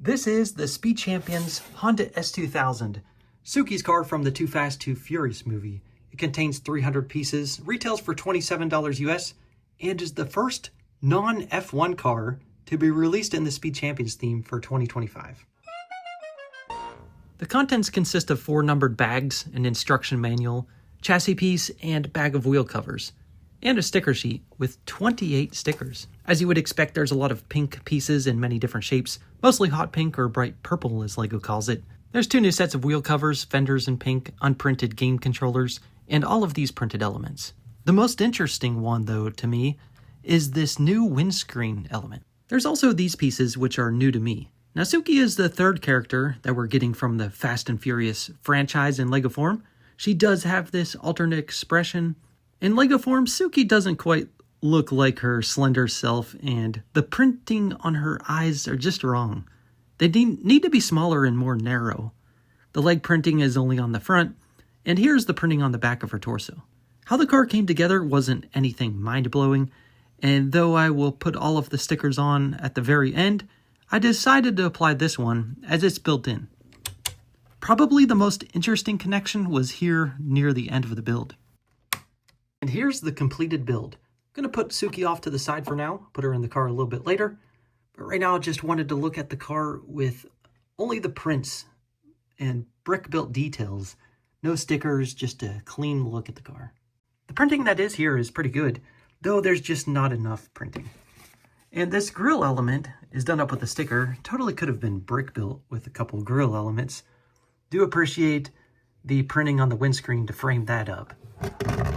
This is the Speed Champions Honda S2000, Suki's car from the Too Fast, Too Furious movie. It contains 300 pieces, retails for $27 US, and is the first non-F1 car to be released in the Speed Champions theme for 2025. The contents consist of 4 numbered bags, an instruction manual, chassis piece, and bag of wheel covers, and a sticker sheet with 28 stickers. As you would expect, there's a lot of pink pieces in many different shapes, mostly hot pink or bright purple as LEGO calls it. There's 2 new sets of wheel covers, fenders in pink, unprinted game controllers, and all of these printed elements. The most interesting one, though, to me, is this new windscreen element. There's also these pieces which are new to me. Now, Suki is the 3rd character that we're getting from the Fast and Furious franchise in LEGO form. She does have this alternate expression. In LEGO form, Suki doesn't quite look like her slender self, and the printing on her eyes are just wrong. They need to be smaller and more narrow. The leg printing is only on the front, and here's the printing on the back of her torso. How the car came together wasn't anything mind-blowing, and though I will put all of the stickers on at the very end, I decided to apply this one as it's built in. Probably the most interesting connection was here near the end of the build. And here's the completed build. I'm going to put Suki off to the side for now, put her in the car a little bit later, but right now I just wanted to look at the car with only the prints and brick-built details. No stickers, just a clean look at the car. The printing that is here is pretty good, though there's just not enough printing. And this grille element is done up with a sticker. Totally could have been brick-built with a couple grille elements. Do appreciate the printing on the windscreen to frame that up.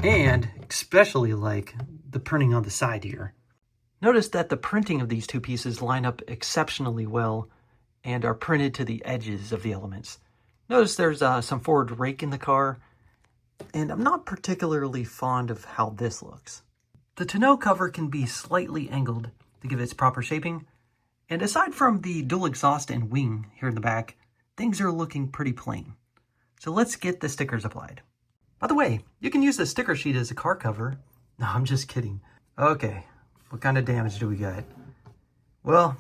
And especially like the printing on the side here. Notice that the printing of these 2 pieces line up exceptionally well and are printed to the edges of the elements. Notice there's some forward rake in the car, and I'm not particularly fond of how this looks. The tonneau cover can be slightly angled to give its proper shaping, and aside from the dual exhaust and wing here in the back, things are looking pretty plain. So let's get the stickers applied. By the way, you can use the sticker sheet as a car cover. No, I'm just kidding. Okay, what kind of damage do we got? Well,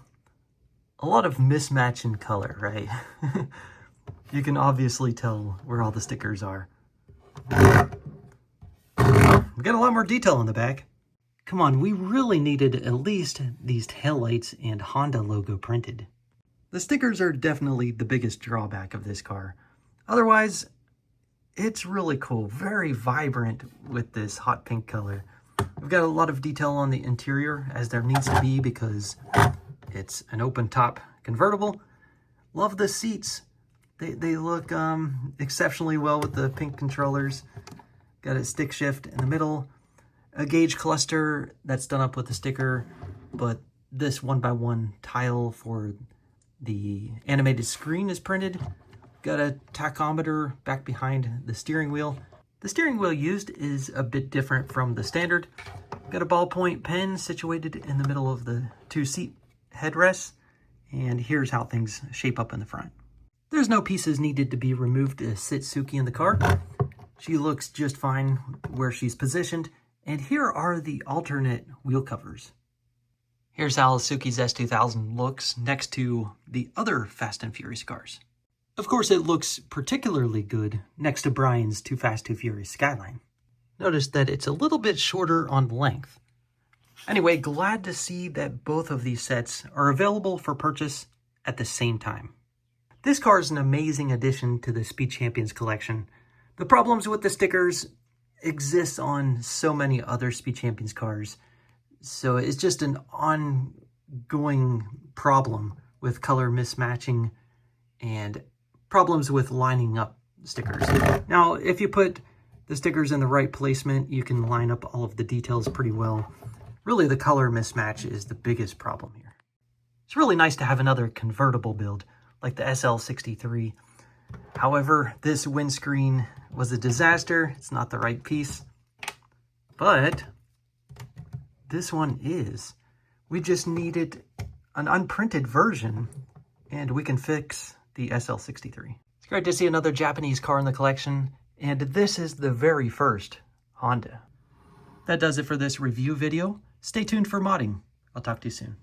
a lot of mismatch in color, right? You can obviously tell where all the stickers are. Oh, we got a lot more detail on the back. Come on, we really needed at least these taillights and Honda logo printed. The stickers are definitely the biggest drawback of this car. Otherwise, it's really cool, very vibrant with this hot pink color. We've got a lot of detail on the interior, as there needs to be because it's an open top convertible. Love the seats. They look exceptionally well with the pink controllers. Got a stick shift in the middle. A gauge cluster that's done up with a sticker, but this 1x1 tile for the animated screen is printed. Got a tachometer back behind the steering wheel. The steering wheel used is a bit different from the standard. Got a ballpoint pen situated in the middle of the 2 seat headrests, and here's how things shape up in the front. There's no pieces needed to be removed to sit Suki in the car. She looks just fine where she's positioned, and here are the alternate wheel covers. Here's how Suki's S2000 looks next to the other Fast and Furious cars. Of course, it looks particularly good next to Brian's Too Fast, Too Furious Skyline. Notice that it's a little bit shorter on length. Anyway, glad to see that both of these sets are available for purchase at the same time. This car is an amazing addition to the Speed Champions collection. The problems with the stickers exist on so many other Speed Champions cars, so it's just an ongoing problem with color mismatching and problems with lining up stickers. Now, if you put the stickers in the right placement, you can line up all of the details pretty well. Really, the color mismatch is the biggest problem here. It's really nice to have another convertible build like the SL63. However, this windscreen was a disaster. It's not the right piece, but this one is. We just needed an unprinted version, and we can fix the SL63. It's great to see another Japanese car in the collection, and this is the very first Honda. That does it for this review video. Stay tuned for modding. I'll talk to you soon.